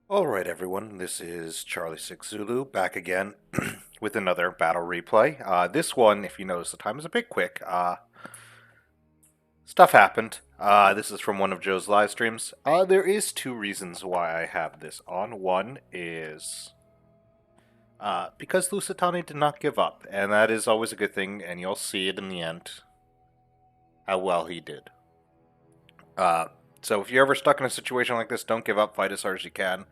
Alright everyone, this is Charlie 6 Zulu back again with another battle replay. This one, if you notice the time, is a bit quick. Stuff happened. This is from one of Joe's live streams. There is two reasons why I have this on. One is because Lusitani did not give up, and that is always a good thing, and you'll see it in the end how well he did. So if you're ever stuck in a situation like this, don't give up, fight as hard as you can.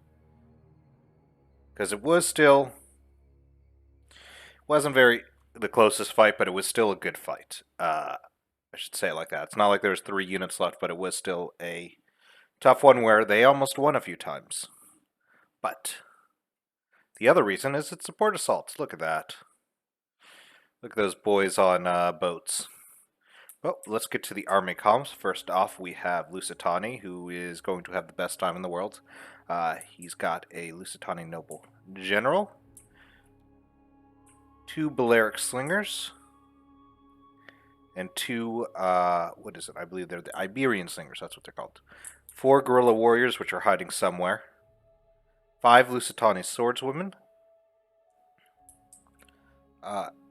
Because it wasn't the closest fight, but it was still a good fight. I should say it like that. It's not like there's 3 units left, but it was still a tough one where they almost won a few times. But the other reason is it's support assaults. Look at that. Look at those boys on boats. Well, let's get to the army comms. First off, we have Lusitani, who is going to have the best time in the world. He's got a Lusitani noble general, 2 Balearic slingers, and 2, what is it? I believe they're the Iberian slingers, that's what they're called. 4 guerrilla warriors, which are hiding somewhere. 5 Lusitani swordswomen.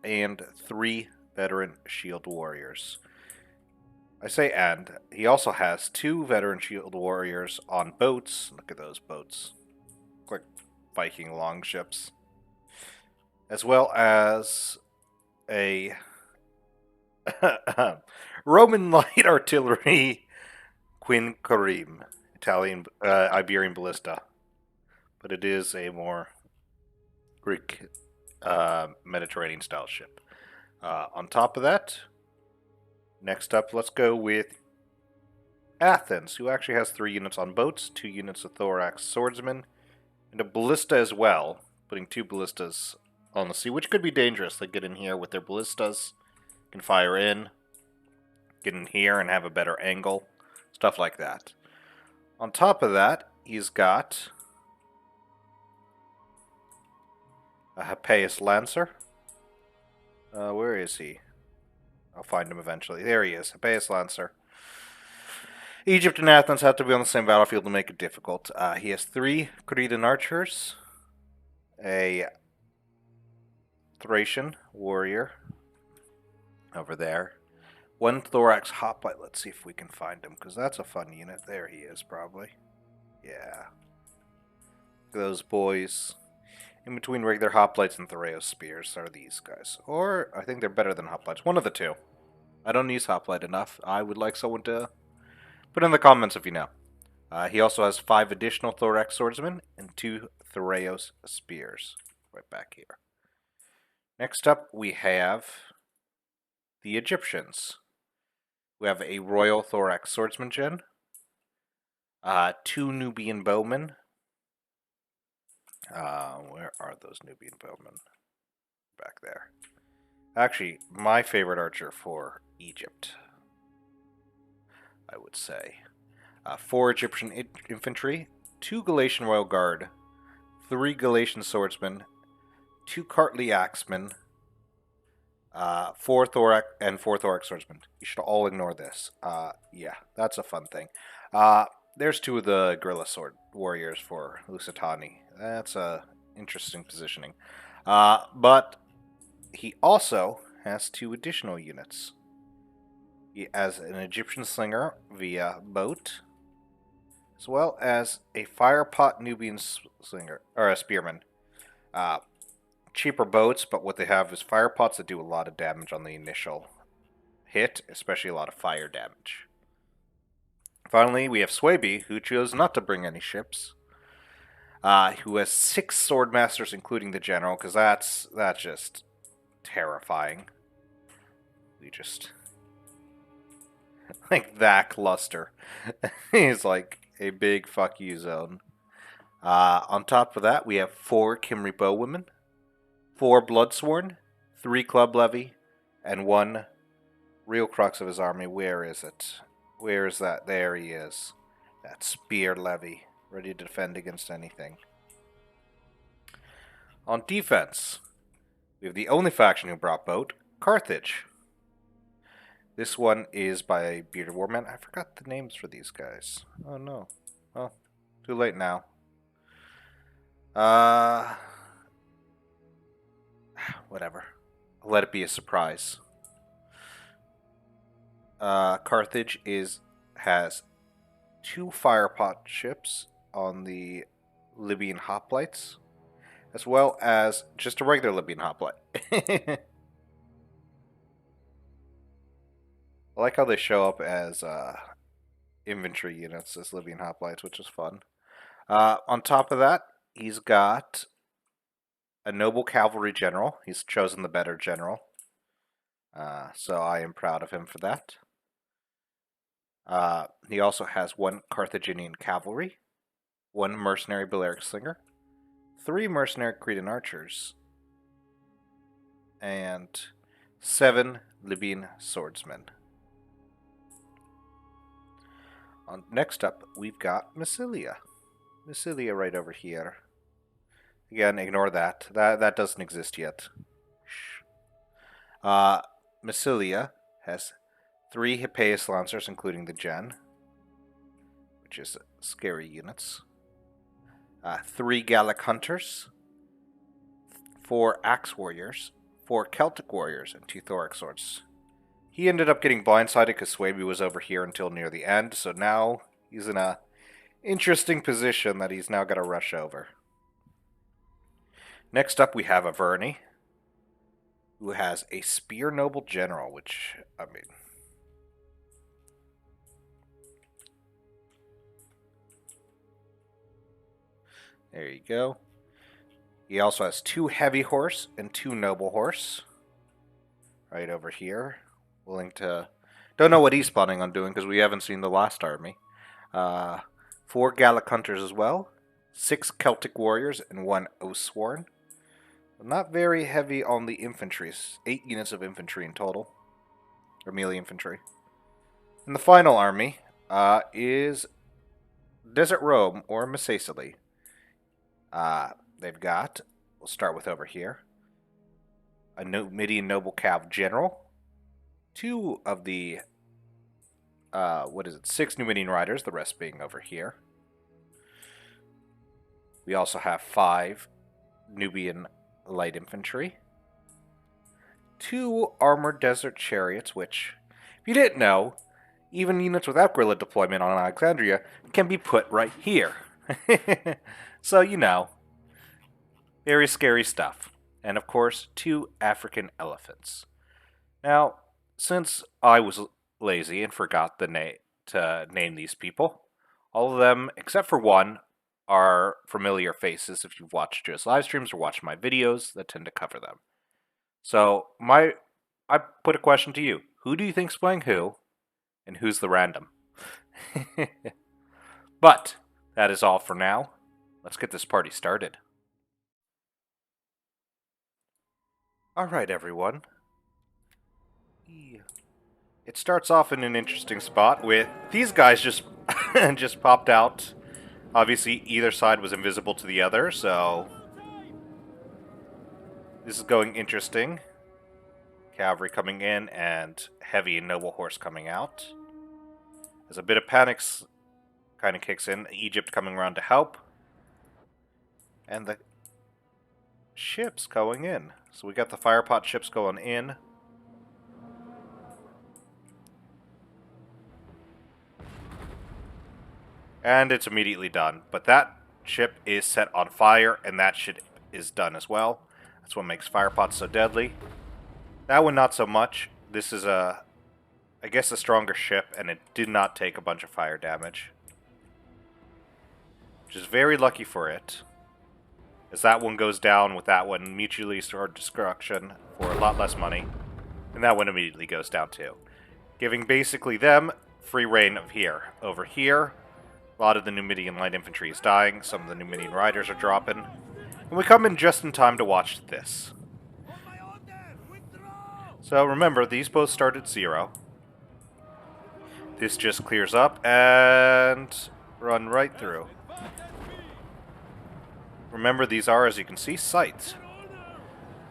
And 3 veteran shield warriors. I say and. He also has 2 veteran shield warriors on boats. Look at those boats. Quick Viking longships. As well as a Roman light artillery Quinquereme, Italian Iberian ballista, but it is a more Greek Mediterranean style ship. On top of that, next up, let's go with Athens, who actually has 3 units on boats, 2 units of thorax swordsmen, and a ballista as well, putting 2 ballistas on the sea, which could be dangerous. They get in here with their ballistas, can fire in, get in here and have a better angle, stuff like that. On top of that, he's got a Hippeus Lancer. Where is he? I'll find him eventually. There he is, Hippeus Lancer. Egypt and Athens have to be on the same battlefield to make it difficult. He has 3 Cretan archers, a Thracian warrior over there, 1 thorax hoplite. Let's see if we can find him, because that's a fun unit. There he is, probably. Yeah. Look at those boys. In between regular hoplites and Thoreos spears are these guys. Or, I think they're better than hoplites. One of the two. I don't use hoplite enough. I would like someone to put in the comments if you know. He also has 5 additional thorax swordsmen and 2 Thoreos spears. Right back here. Next up, we have the Egyptians. We have a Royal Thorax Swordsman Gen, 2 Nubian Bowmen. Where are those Nubian Bowmen? Back there. Actually, my favorite archer for Egypt, I would say. 4 Egyptian infantry, 2 Galatian Royal Guard, 3 Galatian swordsmen, 2 Kartli axemen, 4 thorax and 4 thorax swordsmen. You should all ignore this. Yeah, that's a fun thing. There's 2 of the guerrilla sword warriors for Lusitani. That's a interesting positioning. But he also has 2 additional units. He has an Egyptian slinger via boat, as well as a firepot Nubian slinger or a spearman. Cheaper boats, but what they have is firepots that do a lot of damage on the initial hit, especially a lot of fire damage. Finally, we have Swaby, who chose not to bring any ships, who has 6 sword masters, including the general, because that's just terrifying. We just like that cluster. He's like a big fuck you zone. On top of that, we have 4 Kimri bowwomen, 4 Bloodsworn, 3 Club Levy, and 1 real crux of his army. Where is it? Where is that? There he is. That Spear Levy, ready to defend against anything. On defense, we have the only faction who brought boat, Carthage. This one is by Bearded Warman. I forgot the names for these guys. Oh no. Well, too late now. Uh, whatever. I'll let it be a surprise. Carthage has 2 firepot ships on the Libyan hoplites, as well as just a regular Libyan hoplite. I like how they show up as infantry units as Libyan hoplites, which is fun. On top of that, he's got a noble cavalry general. He's chosen the better general. So I am proud of him for that. He also has 1 Carthaginian cavalry, 1 mercenary Balearic slinger, 3 mercenary Cretan archers, and 7 Libyan swordsmen. Next up, we've got Massilia. Massilia right over here. Again, ignore that. That doesn't exist yet. Massilia has 3 Hippeus lancers, including the Gen, which is scary units. 3 Gallic hunters, 4 axe warriors, 4 Celtic warriors, and 2 thorax swords. He ended up getting blindsided because Swaby was over here until near the end, so now he's in a interesting position that he's now got to rush over. Next up, we have Averni, who has a Spear Noble General, which, I mean, there you go. He also has 2 Heavy Horse and 2 Noble Horse, right over here. Willing to... Don't know what he's planning on doing, because we haven't seen the last army. 4 Gallic hunters as well, 6 Celtic warriors, and 1 Oathsworn. Not very heavy on the infantry. 8 units of infantry in total. Or melee infantry. And the final army is Desert Rome, or Massacily. They've got, we'll start with over here, a Numidian Noble Cav General, 2 of the, 6 Numidian Riders, the rest being over here. We also have 5 Nubian Light Infantry, 2 Armored Desert Chariots, which, if you didn't know, even units without guerrilla deployment on Alexandria can be put right here. So, you know, very scary stuff. And of course, 2 African elephants. Now, since I was lazy and forgot to name these people, all of them, except for 1, are familiar faces if you've watched Joe's live streams or watched my videos that tend to cover them. So, I put a question to you. Who do you think's playing who, and who's the random? But, that is all for now. Let's get this party started. Alright, everyone. It starts off in an interesting spot with these guys just just popped out. Obviously, either side was invisible to the other, so this is going interesting. Cavalry coming in and heavy and noble horse coming out. As a bit of panic kind of kicks in, Egypt coming around to help. And the ships going in. So we got the firepot ships going in. And it's immediately done. But that ship is set on fire, and that ship is done as well. That's what makes firepots so deadly. That one not so much. This is I guess a stronger ship, and it did not take a bunch of fire damage. Which is very lucky for it. As that one goes down with that one mutually assured destruction for a lot less money. And that one immediately goes down too. Giving basically them free reign of here. Over here, a lot of the Numidian light infantry is dying, some of the Numidian riders are dropping. And we come in just in time to watch this. So remember, these both start at 0. This just clears up and run right through. Remember, these are, as you can see, sights.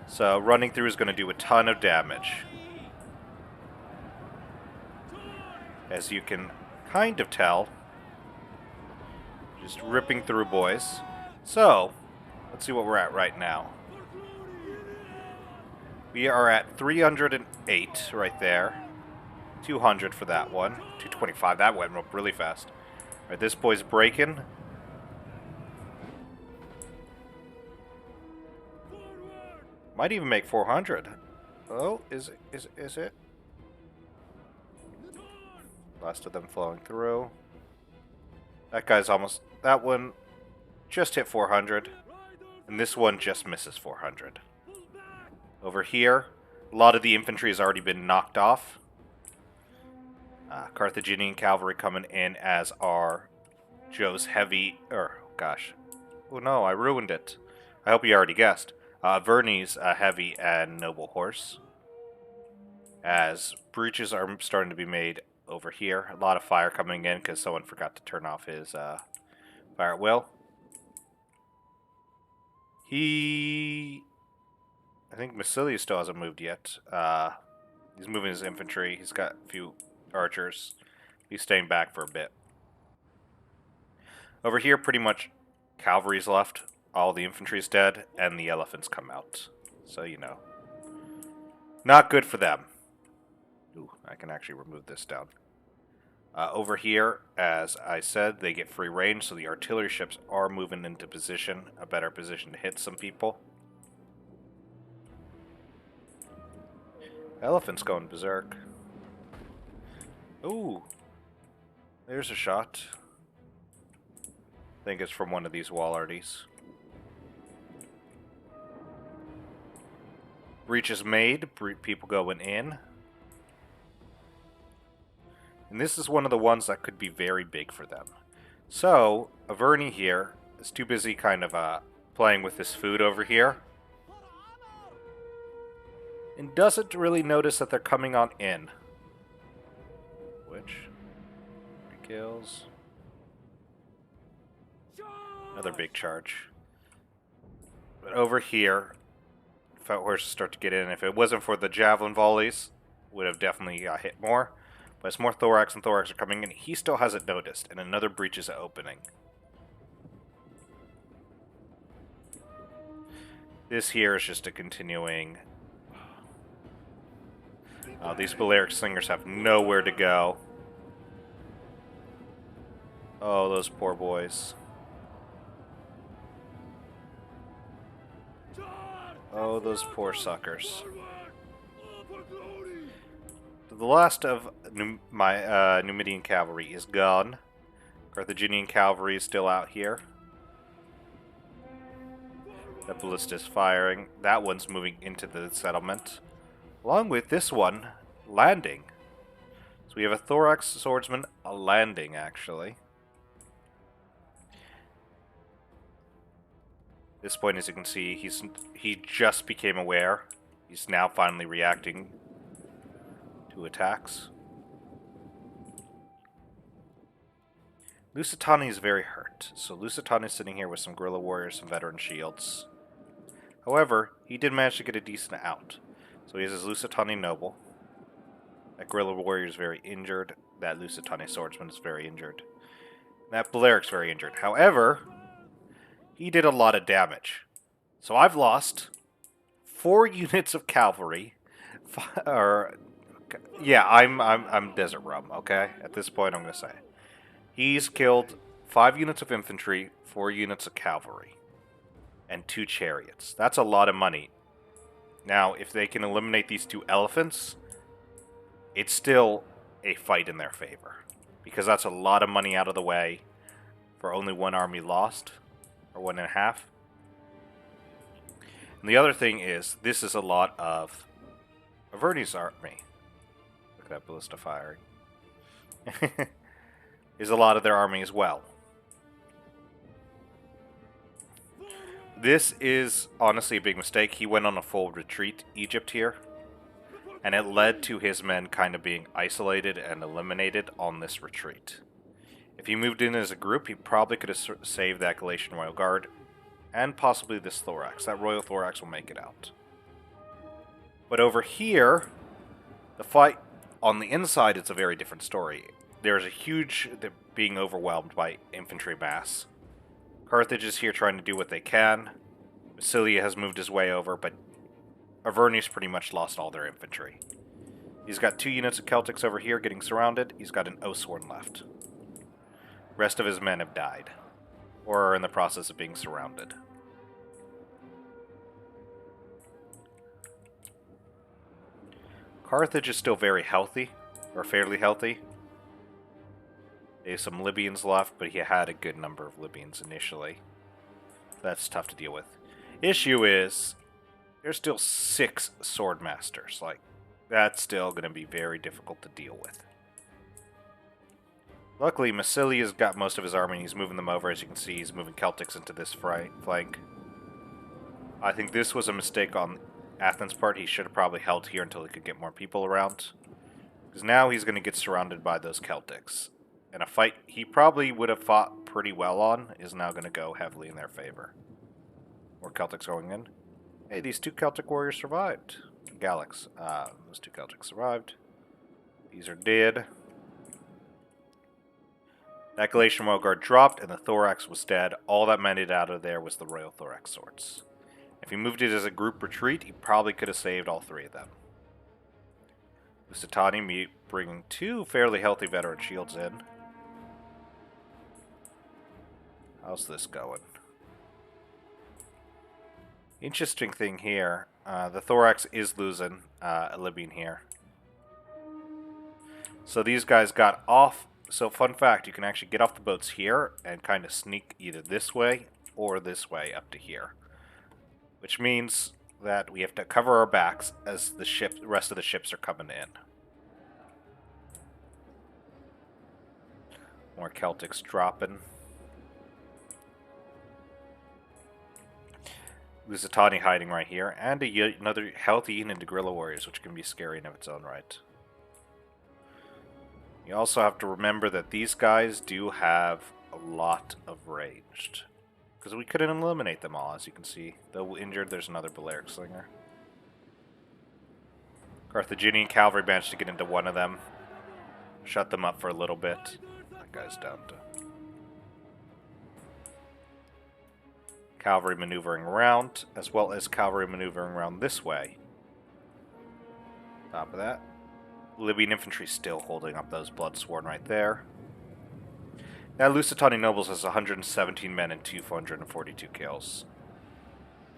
So running through is going to do a ton of damage. As you can kind of tell. Just ripping through, boys. So, Let's see what we're at right now. We are at 308 right there. 200 for that one. 225. That went up really fast. All right, this boy's breaking. Might even make 400. Oh, is it? Last of them flowing through. That guy's almost... That one just hit 400. And this one just misses 400. Over here, a lot of the infantry has already been knocked off. Carthaginian cavalry coming in as are Joe's heavy... gosh. Oh no, I ruined it. I hope you already guessed. Verney's heavy and noble horse. As breaches are starting to be made over here. A lot of fire coming in because someone forgot to turn off his fire at will. I think Massilia still hasn't moved yet. He's moving his infantry. He's got a few archers. He's staying back for a bit. Over here, pretty much cavalry's left. All the infantry's dead, and the elephants come out. So, you know. Not good for them. Ooh, I can actually remove this down. Over here, as I said, they get free range, so the artillery ships are moving into position, a better position to hit some people. Elephant's going berserk. Ooh. There's a shot. I think it's from one of these Wallardies. Breach is made, people going in. And this is one of the ones that could be very big for them. So, Averni here is too busy kind of playing with his food over here. And doesn't really notice that they're coming on in. Which? 3 kills. Another big charge. But over here, Fat horses start to get in. If it wasn't for the javelin volleys, would have definitely got hit more. But it's more thorax, and thorax are coming in. He still hasn't noticed, and another breach is opening. This here is just a continuing... these Balearic slingers have nowhere to go. Oh, those poor boys. Oh, those poor suckers. The last of my Numidian cavalry is gone. Carthaginian cavalry is still out here. The ballista is firing. That one's moving into the settlement. Along with this one landing. So we have a thorax swordsman landing, actually. At this point, as you can see, he just became aware. He's now finally reacting to attacks. Lusitani is very hurt, so Lusitani is sitting here with some guerrilla warriors, some veteran shields. However, he did manage to get a decent out. So he has his Lusitani noble. That guerrilla warrior is very injured. That Lusitani swordsman is very injured. That Baleric's very injured. However, he did a lot of damage. So I've lost 4 units of cavalry. Yeah, I'm Desert Rum, okay? At this point, I'm going to say. He's killed 5 units of infantry, 4 units of cavalry, and 2 chariots. That's a lot of money. Now, if they can eliminate these 2 elephants, it's still a fight in their favor. Because that's a lot of money out of the way for only 1 army lost, or 1.5. And the other thing is, this is a lot of Averni's army. Look at that ballista firing. Is a lot of their army as well. This is honestly a big mistake. He went on a full retreat Egypt here, and it led to his men kind of being isolated and eliminated on this retreat. If he moved in as a group, he probably could have saved that Galatian Royal Guard, and possibly this Thorax. That Royal Thorax will make it out. But over here, the fight on the inside is a very different story. There's a huge... They're being overwhelmed by infantry mass. Carthage is here trying to do what they can. Cilia has moved his way over, but Avernius pretty much lost all their infantry. He's got 2 units of Celtics over here getting surrounded. He's got an Oathsworn left. Rest of his men have died, or are in the process of being surrounded. Carthage is still very healthy, or fairly healthy. They have some Libyans left, but he had a good number of Libyans initially. That's tough to deal with. Issue is, there's still 6 Swordmasters. Like, that's still going to be very difficult to deal with. Luckily, Massilia's got most of his army, and he's moving them over. As you can see, he's moving Celtics into this flank. I think this was a mistake on Athens' part. He should have probably held here until he could get more people around. Because now he's going to get surrounded by those Celtics. And a fight he probably would have fought pretty well on is now going to go heavily in their favor. More Celtics going in. Hey, these 2 Celtic warriors survived. Gallics. Those 2 Celtics survived. These are dead. That Galatian Royal Guard dropped, and the Thorax was dead. All that made it out of there was the Royal Thorax Swords. If he moved it as a group retreat, he probably could have saved all 3 of them. Lusitani bringing 2 fairly healthy veteran shields in. How's this going? Interesting thing here, the Thorax is losing a Libyan here. So these guys got off. So fun fact, you can actually get off the boats here and kind of sneak either this way or this way up to here. Which means that we have to cover our backs as the rest of the ships are coming in. More Celtics dropping. Lusitani hiding right here, and another healthy unit into guerrilla warriors, which can be scary in of its own right. You also have to remember that these guys do have a lot of ranged. Because we couldn't eliminate them all, as you can see. Though injured, there's another Balearic Slinger. Carthaginian cavalry managed to get into one of them. Shut them up for a little bit. That guy's down to... Cavalry maneuvering around, as well as cavalry maneuvering around this way. Top of that. Libyan infantry still holding up those Bloodsworn right there. Now Lusitani Nobles has 117 men and 242 kills.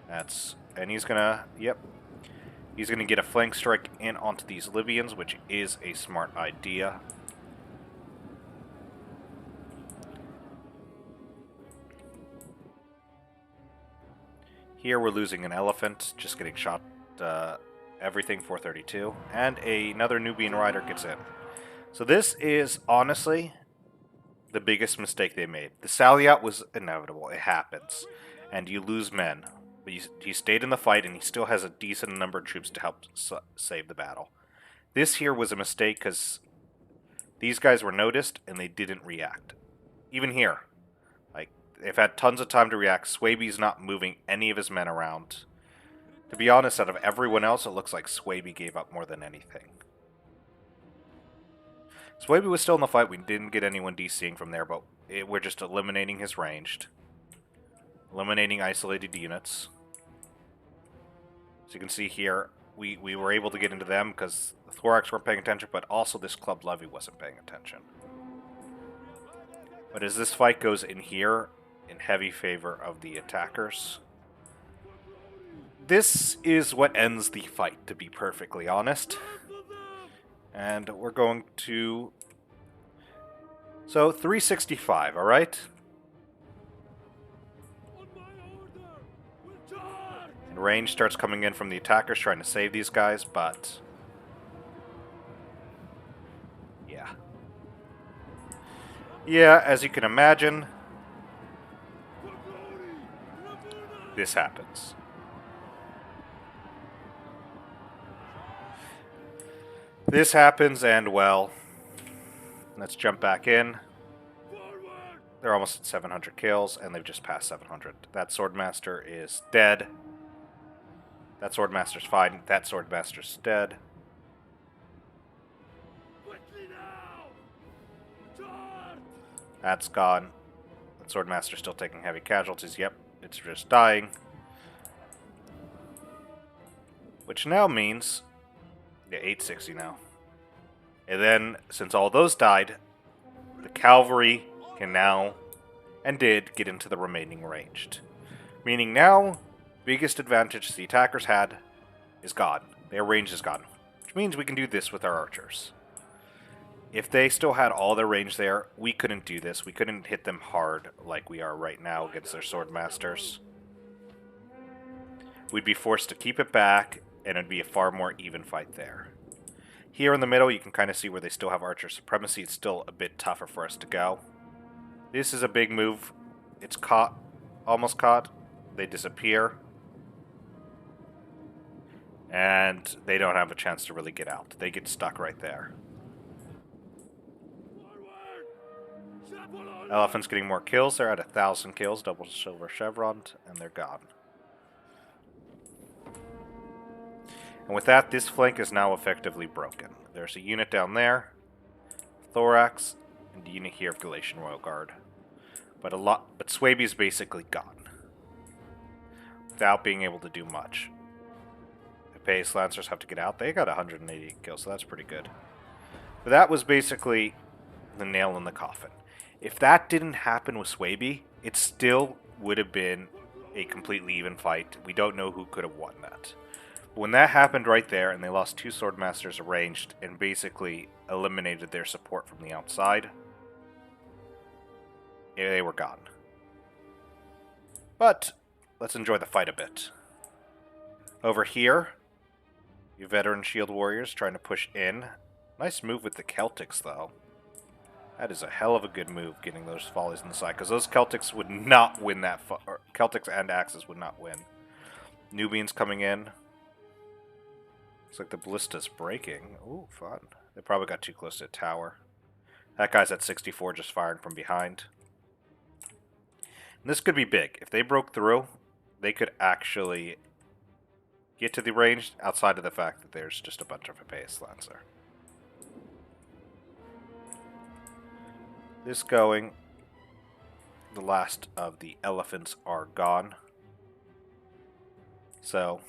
And he's gonna, he's gonna get a flank strike in onto these Libyans, which is a smart idea. Here we're losing an elephant, just getting shot, everything 432, and another Nubian rider gets in. So this is, honestly, the biggest mistake they made. The sally-out was inevitable, it happens, and you lose men. But he stayed in the fight, and he still has a decent number of troops to help save the battle. This here was a mistake, because these guys were noticed, and they didn't react. Even here. They've had tons of time to react. Swaby's not moving any of his men around. To be honest, out of everyone else, it looks like Swaby gave up more than anything. Swaby was still in the fight. We didn't get anyone DCing from there, but we're just eliminating his ranged. Eliminating isolated units. So you can see here, we were able to get into them because the Thorax weren't paying attention, but also this Club Levy wasn't paying attention. But as this fight goes in here, in heavy favor of the attackers, this is what ends the fight, to be perfectly honest. And we're going to... So, 365, alright? And range starts coming in from the attackers trying to save these guys, but... Yeah, as you can imagine, this happens. This happens, and well, let's jump back in. They're almost at 700 kills, and they've just passed 700. That Swordmaster is dead. That Swordmaster's fine. That Swordmaster's dead. That's gone. The Swordmaster's still taking heavy casualties. Yep, it's just dying. Which now means... Yeah, 860 now. And then, since all those died, the cavalry can now, and did, get into the remaining ranged. Meaning now, biggest advantage the attackers had is gone. Their range is gone. Which means we can do this with our archers. If they still had all their range there, we couldn't do this. We couldn't hit them hard like we are right now against their sword masters. We'd be forced to keep it back, and it'd be a far more even fight there. Here in the middle, you can kind of see where they still have archer supremacy. It's still a bit tougher for us to go. This is a big move. It's caught. Almost caught. They disappear. And they don't have a chance to really get out. They get stuck right there. Elephant's getting more kills. They're at 1,000 kills. Double silver chevron. And they're gone. And with that, this flank is now effectively broken. There's a unit down there, Thorax, and a unit here of Galatian Royal Guard. But Swaby's basically gone, without being able to do much. The Pace Lancers have to get out. They got 188 kills, so that's pretty good. But that was basically the nail in the coffin. If that didn't happen with Swaby, it still would have been a completely even fight. We don't know who could have won that. When that happened right there, and they lost 2 Swordmasters arranged, and basically eliminated their support from the outside, they were gone. But, let's enjoy the fight a bit. Over here, you veteran shield warriors trying to push in. Nice move with the Celtics, though. That is a hell of a good move, getting those volleys on the side, because those Celtics would not win that Celtics and Axes would not win. Nubians coming in. Looks like the ballista's breaking. Ooh, fun. They probably got too close to a tower. That guy's at 64 just firing from behind. And this could be big. If they broke through, they could actually get to the range outside of the fact that there's just a bunch of Pace Lancer. This going. The last of the elephants are gone. So,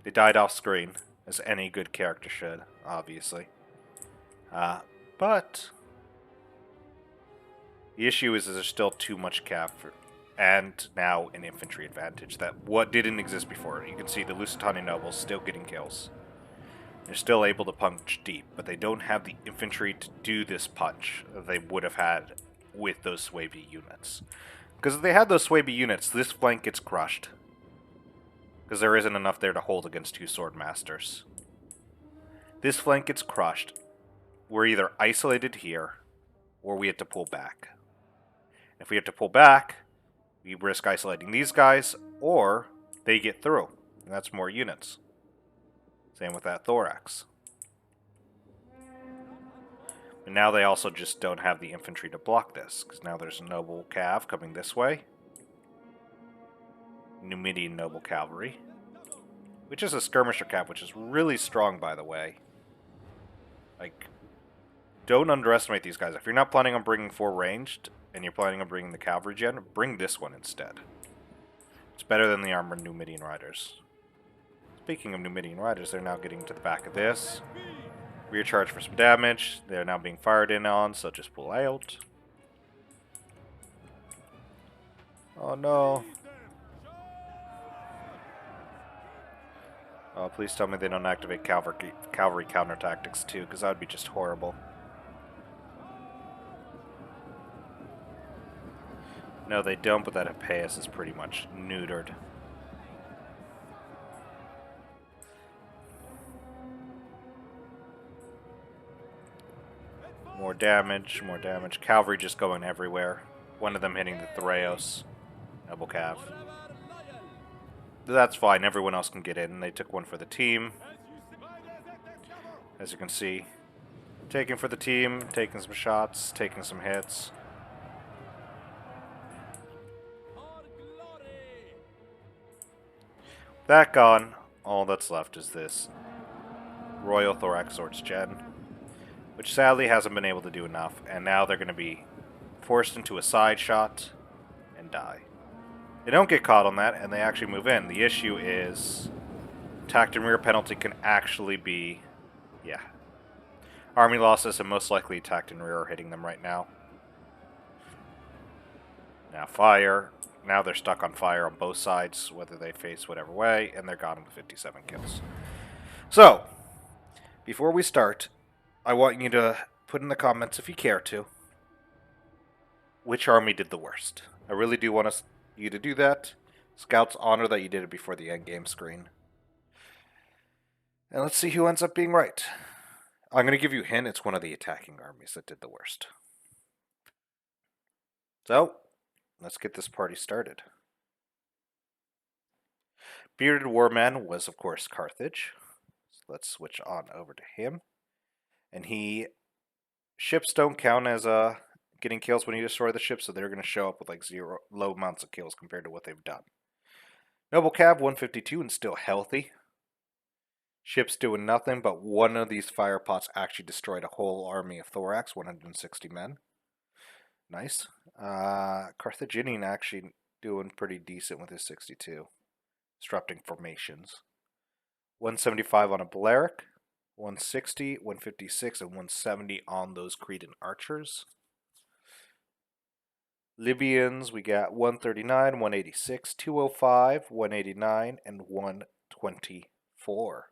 they died off screen. As any good character should, obviously. But the issue is there's still too much cav and now an infantry advantage that didn't exist before. You can see the Lusitania nobles still getting kills. They're still able to punch deep, but they don't have the infantry to do this punch that they would have had with those Swaby units. Because if they had those Swaby units, this flank gets crushed. Because there isn't enough there to hold against 2 Swordmasters. This flank gets crushed. We're either isolated here, or we have to pull back. If we have to pull back, we risk isolating these guys, or they get through. And that's more units. Same with that Thorax. And now they also just don't have the infantry to block this, because now there's a noble cav coming this way. Numidian Noble Cavalry, which is a skirmisher cav, which is really strong, by the way. Like, don't underestimate these guys. If you're not planning on bringing 4 ranged, and you're planning on bringing the cavalry gen, bring this one instead. It's better than the armored Numidian Riders. Speaking of Numidian Riders, they're now getting to the back of this. Rear charge for some damage. They're now being fired in on, so just pull out. Oh no. Oh, please tell me they don't activate cavalry counter tactics too, because that would be just horrible. No, they don't, but that Epeius is pretty much neutered. More damage, more damage. Cavalry just going everywhere. One of them hitting the Thraeos. Noble Cav. That's fine, everyone else can get in. They took one for the team. As you can see. Taking for the team, taking some shots, taking some hits. That gone, all that's left is this Royal Thorax Swords Gen, which sadly hasn't been able to do enough, and now they're going to be forced into a side shot and die. They don't get caught on that, and they actually move in. The issue is Attacked and rear penalty can actually be... Yeah. Army losses and most likely attacked and rear are hitting them right now. Now fire. Now they're stuck on fire on both sides, whether they face whatever way, and they're gone with 57 kills. So, before we start, I want you to put in the comments, if you care to, which army did the worst. I really do want you to do that. Scouts honor that you did it before the endgame screen. And let's see who ends up being right. I'm going to give you a hint, it's one of the attacking armies that did the worst. So, let's get this party started. Bearded Warman was, of course, Carthage. So let's switch on over to him. And ships don't count as getting kills when you destroy the ship, so they're going to show up with like low amounts of kills compared to what they've done. Noble Cav 152 and still healthy. Ships doing nothing, but one of these fire pots actually destroyed a whole army of Thorax, 160 men. Nice. Carthaginian actually doing pretty decent with his 62. Disrupting formations. 175 on a Balearic, 160, 156, and 170 on those Cretan archers. Libyans, we got 139, 186, 205, 189, and 124.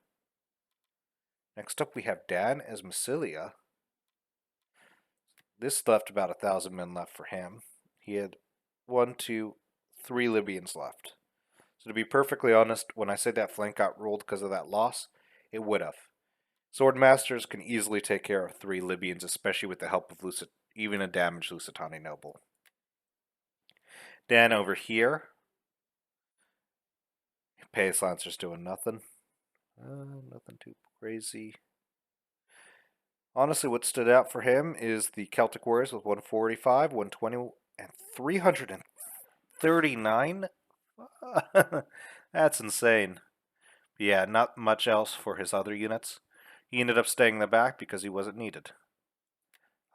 Next up we have Dan as Massilia. This left about 1,000 men left for him. He had 1, 2, 3 Libyans left. So to be perfectly honest, when I said that flank got ruled because of that loss, it would have. Swordmasters can easily take care of 3 Libyans, especially with the help of even a damaged Lusitani noble. Dan over here. Pace Lancer's doing nothing. Nothing too crazy. Honestly, what stood out for him is the Celtic Warriors with 145, 120, and 339. That's insane. But yeah, not much else for his other units. He ended up staying in the back because he wasn't needed.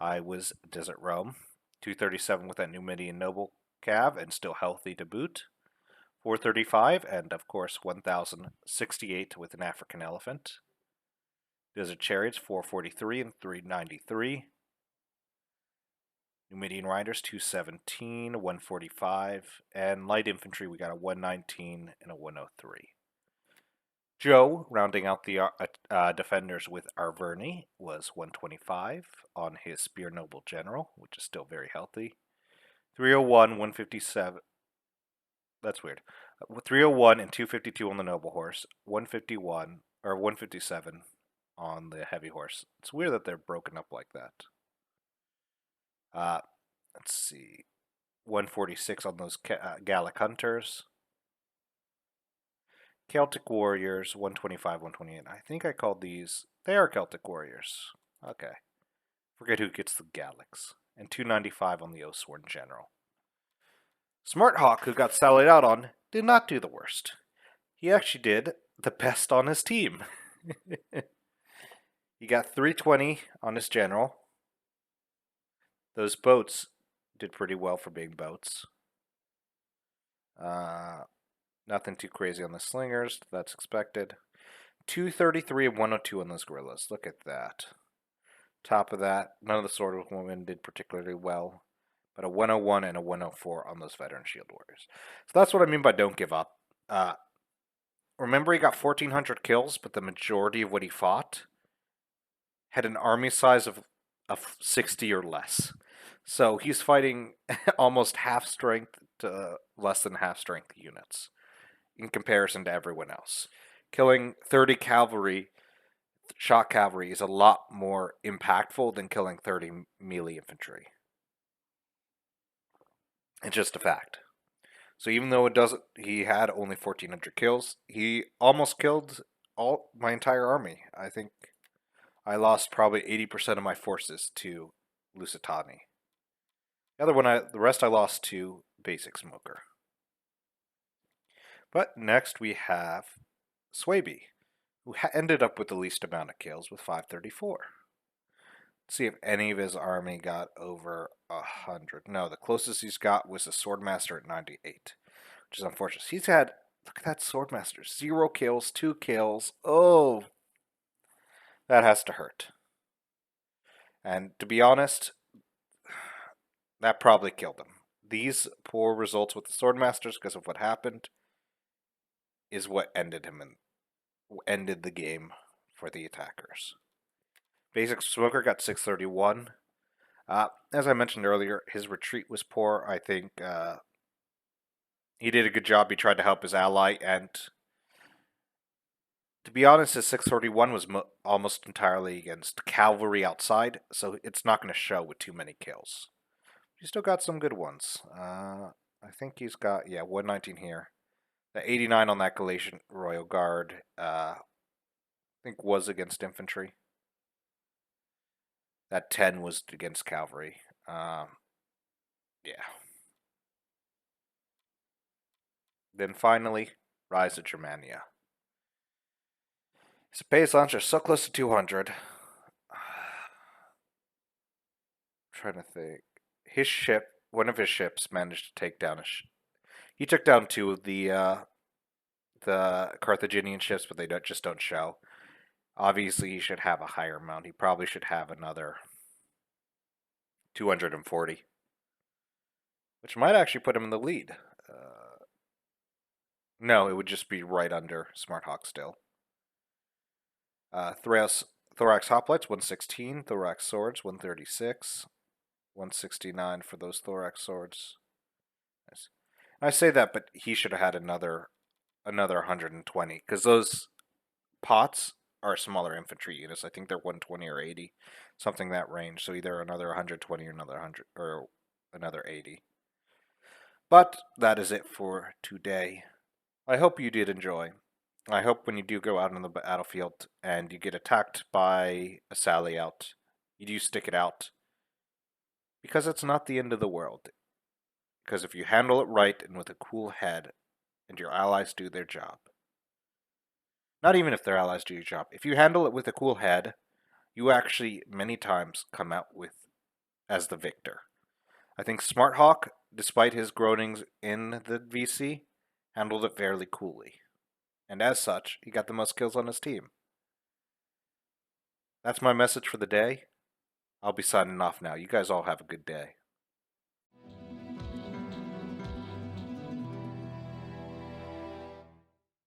I was Desert Rome. 237 with that Numidian Noble Cav and still healthy to boot. 435 and of course 1068 with an African Elephant. Desert Chariots 443 and 393. Numidian Riders 217, 145, and Light Infantry we got a 119 and a 103. Joe, rounding out the defenders with Arverni, was 125 on his Spear Noble General, which is still very healthy. 301, 157. That's weird. 301 and 252 on the Noble Horse. 151 or 157 on the Heavy Horse. It's weird that they're broken up like that. Let's see. 146 on those Gallic Hunters. Celtic Warriors, 125, 128. I think I called these... They are Celtic Warriors. Okay. Forget who gets the Gallics. And 295 on the Oathsworn General. Smart Hawk, who got sallied out on, did not do the worst. He actually did the best on his team. He got 320 on his General. Those boats did pretty well for being boats. Nothing too crazy on the Slingers. That's expected. 233 and 102 on those Guerrillas. Look at that. Top of that, none of the Swordwomen did particularly well. But a 101 and a 104 on those Veteran Shield Warriors. So that's what I mean by don't give up. Remember he got 1,400 kills, but the majority of what he fought had an army size of 60 or less. So he's fighting almost half strength to less than half strength units in comparison to everyone else. Killing 30 cavalry, shock cavalry, is a lot more impactful than killing 30 melee infantry. It's just a fact. So even though he had only 1,400 kills, he almost killed my entire army. I think I lost probably 80% of my forces to Lusitani. The rest I lost to Basic Smoker. But next we have Swaby, who ended up with the least amount of kills with 534. Let's see if any of his army got over 100. No, the closest he's got was a Swordmaster at 98, which is unfortunate. He's had Look at that Swordmaster. 0 kills, 2 kills. Oh, that has to hurt. And to be honest, that probably killed him. These poor results with the Swordmasters because of what happened is what ended him and ended the game for the attackers. Basic Smoker got 631. As I mentioned earlier, his retreat was poor. I think he did a good job. He tried to help his ally, and to be honest, his 631 was almost entirely against cavalry outside, so it's not going to show with too many kills. He still got some good ones. I think he's got, 119 here. The 89 on that Galatian Royal Guard, I think was against infantry. That 10 was against cavalry. Yeah. Then finally, Rise of Germania. His base launcher so close to 200. Trying to think. His ship, one of his ships, managed to take down he took down 2 of the Carthaginian ships, but they just don't show. Obviously, he should have a higher amount. He probably should have another 240, which might actually put him in the lead. No, it would just be right under Smart Hawk still. Thorax Hoplites, 116. Thorax Swords, 136. 169 for those Thorax Swords. Nice. I say that, but he should have had another 120, because those pots are smaller infantry units. I think they're 120 or 80, something that range. So either another 120 or another 100 or another 80. But that is it for today. I hope you did enjoy. I hope when you do go out on the battlefield and you get attacked by a sally out, you do stick it out. Because it's not the end of the world. Because if you handle it right and with a cool head, and your allies do their job. Not even if their allies do your job. If you handle it with a cool head, you actually many times come out as the victor. I think Smart Hawk, despite his groanings in the VC, handled it fairly coolly. And as such, he got the most kills on his team. That's my message for the day. I'll be signing off now. You guys all have a good day.